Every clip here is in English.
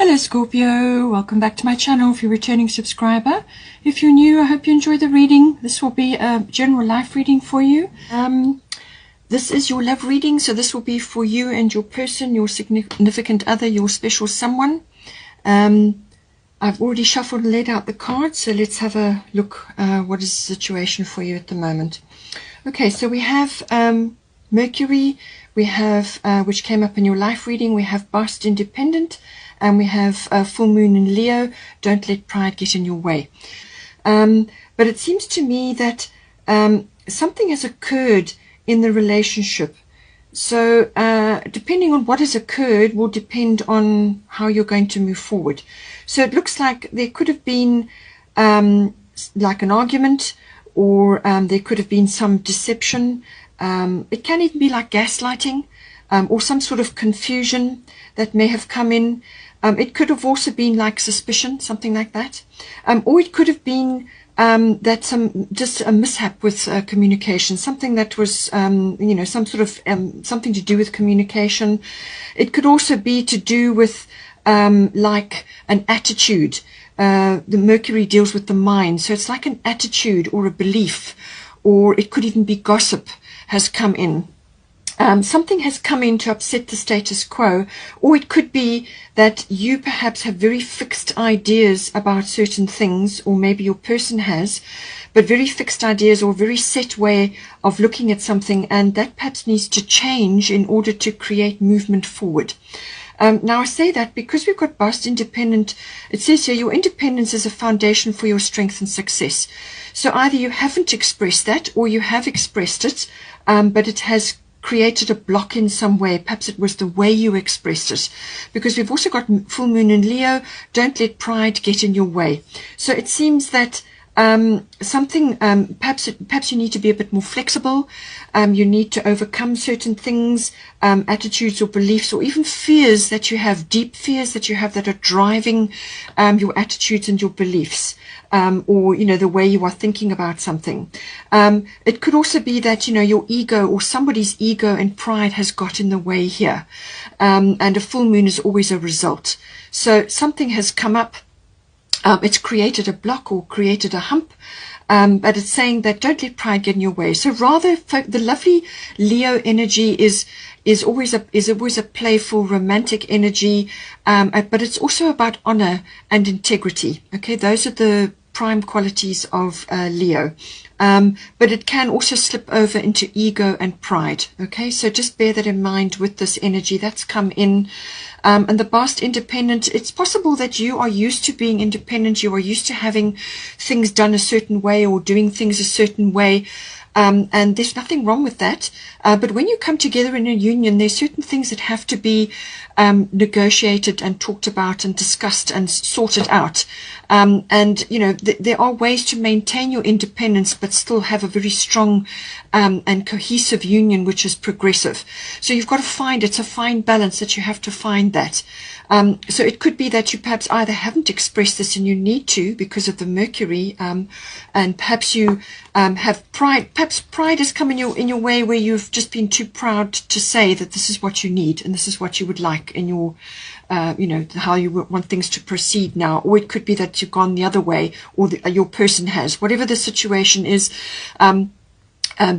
Hello Scorpio, welcome back to my channel if you're a returning subscriber. If you're new, I hope you enjoy the reading. This will be a general life reading for you. This is your love reading, so this will be for you and your person, your significant other, your special someone. I've already shuffled and laid out the cards, so let's have a look. What is the situation for you at the moment? Okay, so we have Mercury, we have, which came up in your life reading, we have Past Independent, and we have full moon in Leo. Don't let pride get in your way. But it seems to me that something has occurred in the relationship. So depending on what has occurred will depend on how you're going to move forward. So it looks like there could have been like an argument, or there could have been some deception. It can even be like gaslighting, or some sort of confusion that may have come in. It could have also been like suspicion, something like that. Or it could have been that just a mishap with communication, something that was, some sort of something to do with communication. It could also be to do with like an attitude. The Mercury deals with the mind, so it's like an attitude or a belief, or it could even be gossip has come in. Something has come in to upset the status quo, or it could be that you perhaps have very fixed ideas about certain things, or maybe your person has, but very fixed ideas or very set way of looking at something, and that perhaps needs to change in order to create movement forward. Now I say that because we've got Past Independent, it says here your independence is a foundation for your strength and success. So either you haven't expressed that, or you have expressed it, but it has created a block in some way. Perhaps it was the way you expressed it, because we've also got full moon in Leo. Don't let pride get in your way. So it seems that something, perhaps you need to be a bit more flexible. You need to overcome certain things, attitudes or beliefs, or even fears that you have, deep fears that you have that are driving your attitudes and your beliefs, or the way you are thinking about something. It could also be that your ego, or somebody's ego and pride, has got in the way here, and a full moon is always a result. So something has come up. It's created a block or created a hump, but it's saying that don't let pride get in your way. So rather, the lovely Leo energy is always a playful, romantic energy, but it's also about honor and integrity. Okay, those are the prime qualities of Leo. But it can also slip over into ego and pride. Okay, so just bear that in mind with this energy that's come in. And the Past Independent, it's possible that you are used to being independent, you are used to having things done a certain way or doing things a certain way, and there's nothing wrong with that. But when you come together in a union, there's certain things that have to be negotiated and talked about and discussed and sorted out. There are ways to maintain your independence but still have a very strong and cohesive union which is progressive. So you've got to find, it's a fine balance that you have to find that. So it could be that you perhaps either haven't expressed this and you need to because of the Mercury, and perhaps you have pride. Perhaps pride has come in your way, where you've just been too proud to say that this is what you need and this is what you would like in your how you want things to proceed now. Or it could be that you've gone the other way, or your person has. Whatever the situation is,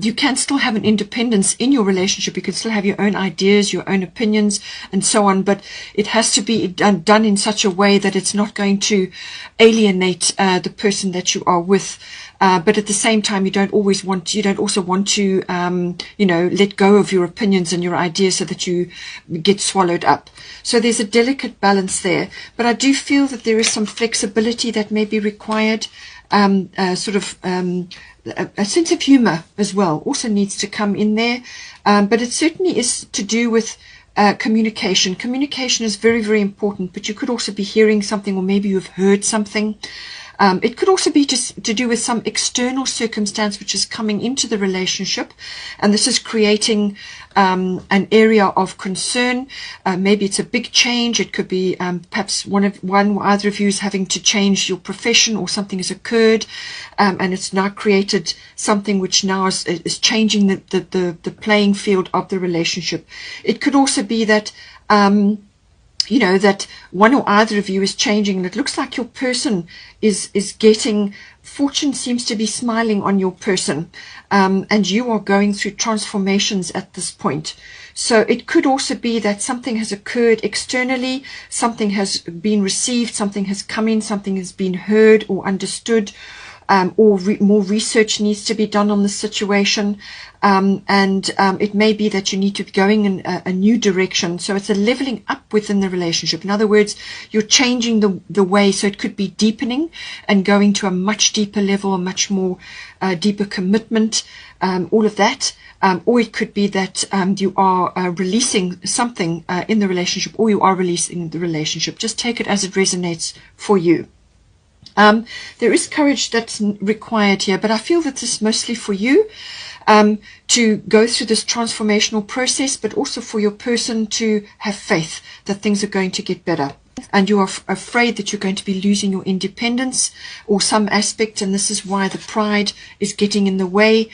you can still have an independence in your relationship. You can still have your own ideas, your own opinions, and so on, but it has to be done in such a way that it's not going to alienate the person that you are with. But at the same time, you don't also want to, let go of your opinions and your ideas so that you get swallowed up. So there's a delicate balance there. But I do feel that there is some flexibility that may be required. A sense of humor as well also needs to come in there. But it certainly is to do with communication. Communication is very, very important, but you could also be hearing something, or maybe you've heard something. It could also be just to do with some external circumstance which is coming into the relationship, and this is creating an area of concern. Maybe it's a big change. It could be perhaps either of you is having to change your profession, or something has occurred, and it's now created something which now is changing the playing field of the relationship. It could also be that you know, that one or either of you is changing, and it looks like your person is getting, fortune seems to be smiling on your person, and you are going through transformations at this point. So it could also be that something has occurred externally, something has been received, something has come in, something has been heard or understood, or more research needs to be done on the situation, and it may be that you need to be going in a new direction. So it's a leveling up within the relationship. In other words, you're changing the way, so it could be deepening and going to a much deeper level, a much more deeper commitment, all of that. Or it could be that you are releasing something in the relationship, or you are releasing the relationship. Just take it as it resonates for you. There is courage that's required here, but I feel that this is mostly for you to go through this transformational process, but also for your person to have faith that things are going to get better. And you are afraid that you're going to be losing your independence or some aspect, and this is why the pride is getting in the way.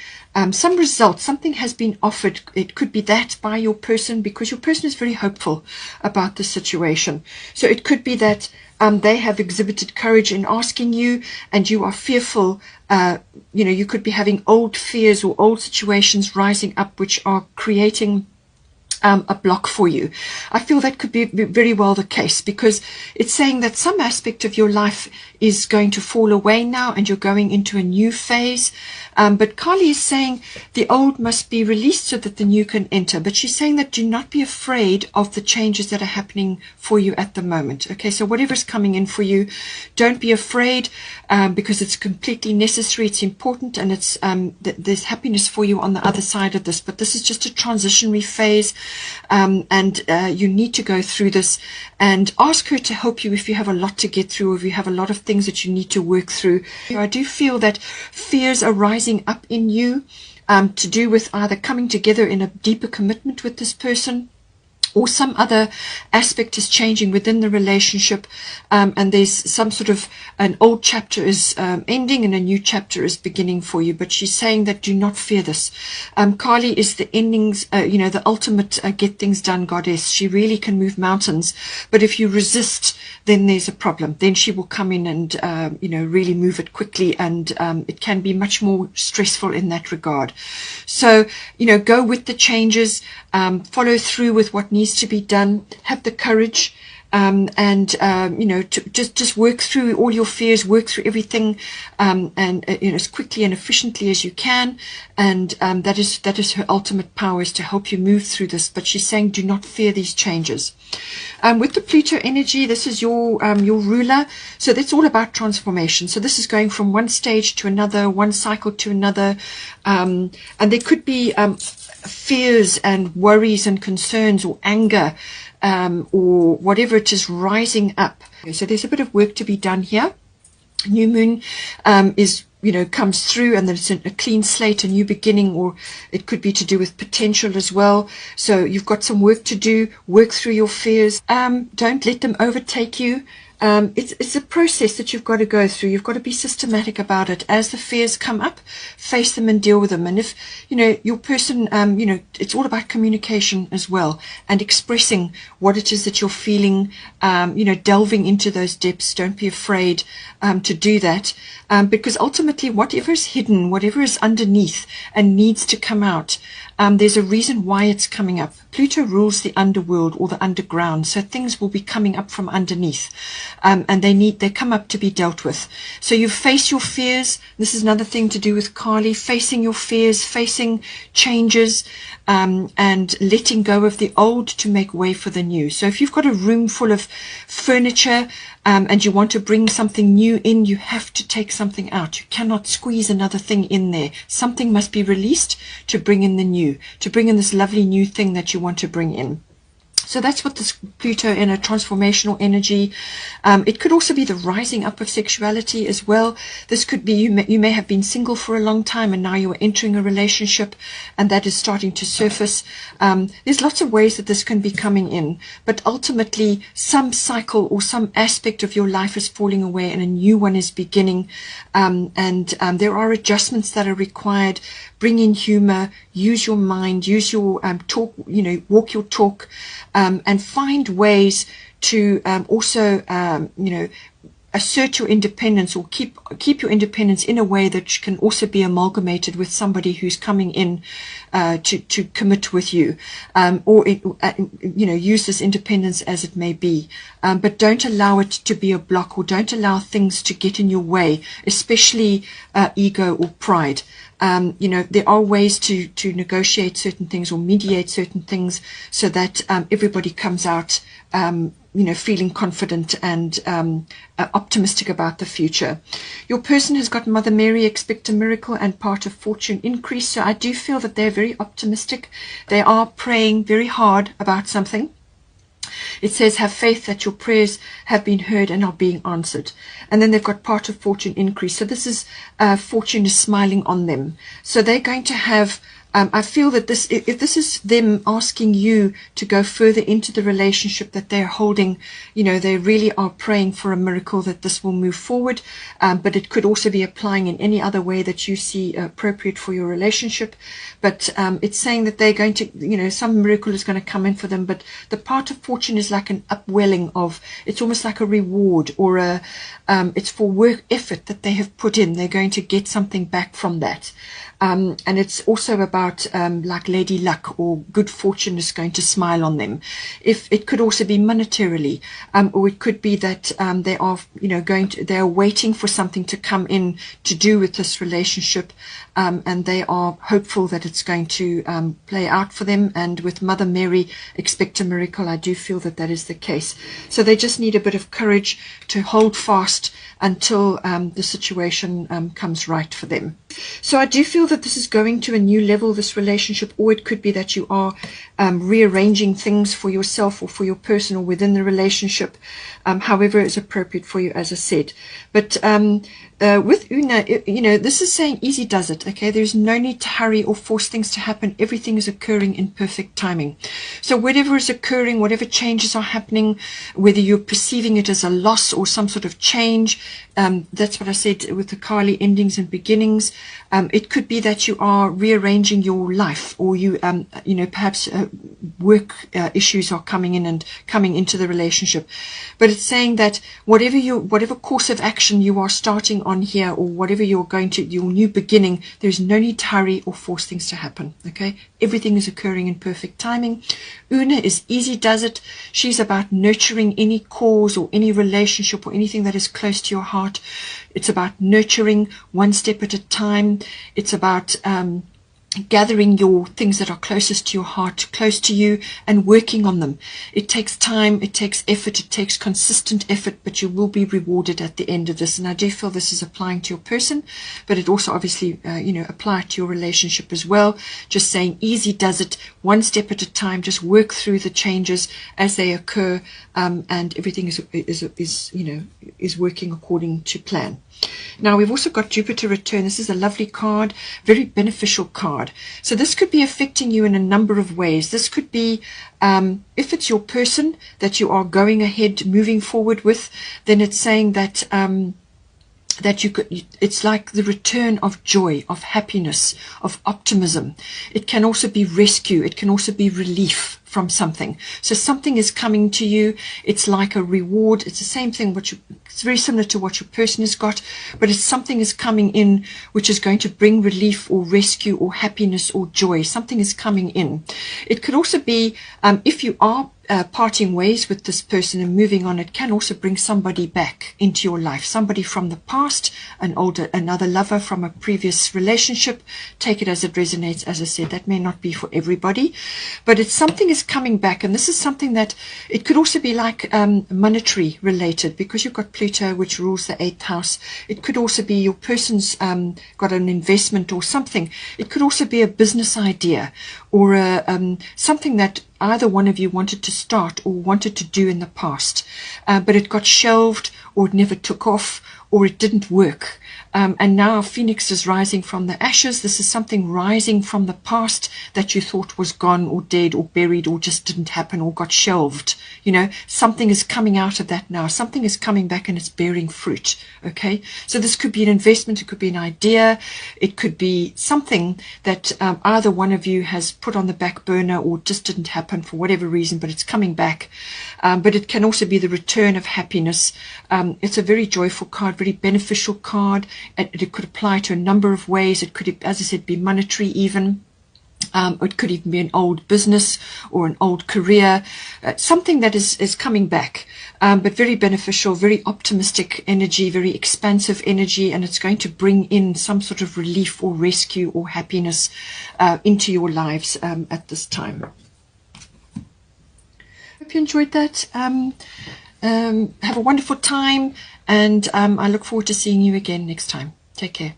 Some result, something has been offered. It could be that by your person, because your person is very hopeful about the situation. So it could be that they have exhibited courage in asking you, and you are fearful. You know, you could be having old fears or old situations rising up, which are creating a block for you. I feel that could be very well the case, because it's saying that some aspect of your life is going to fall away now and you're going into a new phase. But Kali is saying the old must be released so that the new can enter. But she's saying that do not be afraid of the changes that are happening for you at the moment. Okay, so whatever's coming in for you, don't be afraid, because it's completely necessary, it's important, and it's there's happiness for you on the other side of this. But this is just a transitionary phase, and you need to go through this, and ask her to help you if you have a lot to get through, or if you have a lot of things that you need to work through. I do feel that fears are rising up in you, to do with either coming together in a deeper commitment with this person, or some other aspect is changing within the relationship, and there's some sort of an old chapter is ending and a new chapter is beginning for you. But she's saying that do not fear this. Kali is the endings, you know, the ultimate get things done goddess. She really can move mountains, but if you resist, then there's a problem. Then she will come in and you know, really move it quickly, and it can be much more stressful in that regard. So, you know, go with the changes, follow through with what needs to be done, have the courage, and you know, to just work through all your fears, work through everything, and you know, as quickly and efficiently as you can. And that is her ultimate power, is to help you move through this. But she's saying do not fear these changes. With the Pluto energy, this is your ruler, so that's all about transformation. So this is going from one stage to another, one cycle to another, and there could be fears and worries and concerns or anger, or whatever it is rising up. So there's a bit of work to be done here. New moon is, you know, comes through, and then it's a clean slate, a new beginning, or it could be to do with potential as well. So you've got some work to do, work through your fears. Don't let them overtake you. It's a process that you've got to go through. You've got to be systematic about it. As the fears come up, face them and deal with them. And if, you know, your person, you know, it's all about communication as well, and expressing what it is that you're feeling, you know, delving into those depths. Don't be afraid to do that, because ultimately whatever is hidden, whatever is underneath and needs to come out, there's a reason why it's coming up. Pluto rules the underworld, or the underground, so things will be coming up from underneath, and they come up to be dealt with. So you face your fears. This is another thing to do with Kali, facing your fears, facing changes, and letting go of the old to make way for the new. So if you've got a room full of furniture, and you want to bring something new in, you have to take something out. You cannot squeeze another thing in there. Something must be released to bring in the new, to bring in this lovely new thing that you want to bring in. So that's what this Pluto in a transformational energy. It could also be the rising up of sexuality as well. This could be you may have been single for a long time, and now you are entering a relationship, and that is starting to surface. There's lots of ways that this can be coming in, but ultimately some cycle or some aspect of your life is falling away and a new one is beginning. And there are adjustments that are required. Bring in humor, use your mind, use your talk, you know, walk your talk, and find ways to also, assert your independence, or keep your independence in a way that can also be amalgamated with somebody who's coming in to commit with you, or use this independence as it may be, but don't allow it to be a block, or don't allow things to get in your way, especially ego or pride. There are ways to negotiate certain things or mediate certain things so that everybody comes out feeling confident and optimistic about the future. Your person has got Mother Mary, expect a miracle, and part of fortune increase. So I do feel that they're very optimistic. They are praying very hard about something. It says, have faith that your prayers have been heard and are being answered. And then they've got part of fortune increase. So this is fortune is smiling on them. So they're going to have, I feel that if this is them asking you to go further into the relationship that they're holding, they really are praying for a miracle that this will move forward. But it could also be applying in any other way that you see appropriate for your relationship. But it's saying that they're going to, some miracle is going to come in for them. But the part of fortune is like an upwelling of, it's almost like a reward, or it's for work effort that they have put in. They're going to get something back from that. And it's also about like Lady Luck, or good fortune is going to smile on them. If it could also be monetarily, or it could be that they are, they are waiting for something to come in to do with this relationship, and they are hopeful that it's going to play out for them. And with Mother Mary, expect a miracle. I do feel that that is the case. So they just need a bit of courage to hold fast until the situation comes right for them. So I do feel that this is going to a new level, this relationship, or it could be that you are rearranging things for yourself or for your person or within the relationship, however is appropriate for you, as I said. But with Una, this is saying easy does it, okay? There's no need to hurry or force things to happen. Everything is occurring in perfect timing. So whatever is occurring, whatever changes are happening, whether you're perceiving it as a loss or some sort of change, that's what I said with the Kali endings and beginnings. It could be that you are rearranging your life, or you, perhaps work issues are coming in and coming into the relationship. But it's saying that whatever course of action you are starting on here, or whatever you're going to, your new beginning, there's no need to hurry or force things to happen, okay? Everything is occurring in perfect timing. Una is easy does it. She's about nurturing any cause or any relationship or anything that is close to your heart. It's about nurturing one step at a time. It's about gathering your things that are closest to your heart, close to you, and working on them. It takes time, it takes effort, it takes consistent effort, but you will be rewarded at the end of this. And I do feel this is applying to your person, but it also obviously, apply to your relationship as well. Just saying easy does it, one step at a time, just work through the changes as they occur, and everything is working according to plan. Now we've also got Jupiter return. This is a lovely card, very beneficial card. So this could be affecting you in a number of ways. This could be, if it's your person that you are going ahead, moving forward with, then it's saying that it's like the return of joy, of happiness, of optimism. It can also be rescue. It can also be relief from something. So something is coming to you. It's like a reward. It's the same thing. It's very similar to what your person has got, but it's something is coming in which is going to bring relief or rescue or happiness or joy. Something is coming in. It could also be, if you are parting ways with this person and moving on, it can also bring somebody back into your life, somebody from the past, another lover from a previous relationship. Take it as it resonates. As I said, that may not be for everybody, but it's something is coming back. And this is something that it could also be like monetary related, because you've got Pluto, which rules the 8th house. It could also be your person's got an investment or something. It could also be a business idea, or something that either one of you wanted to start or wanted to do in the past, but it got shelved, or it never took off, or it didn't work. And now Phoenix is rising from the ashes. This is something rising from the past that you thought was gone or dead or buried or just didn't happen or got shelved. You know, something is coming out of that now. Something is coming back and it's bearing fruit. Okay, so this could be an investment. It could be an idea. It could be something that either one of you has put on the back burner or just didn't happen for whatever reason, but it's coming back. But it can also be the return of happiness. It's a very joyful card, very beneficial card. It could apply to a number of ways. It could, as I said, be monetary even. It could even be an old business or an old career, something that is coming back, but very beneficial, very optimistic energy, very expansive energy, and it's going to bring in some sort of relief or rescue or happiness into your lives at this time. Hope you enjoyed that. Have a wonderful time, and I look forward to seeing you again next time. Take care.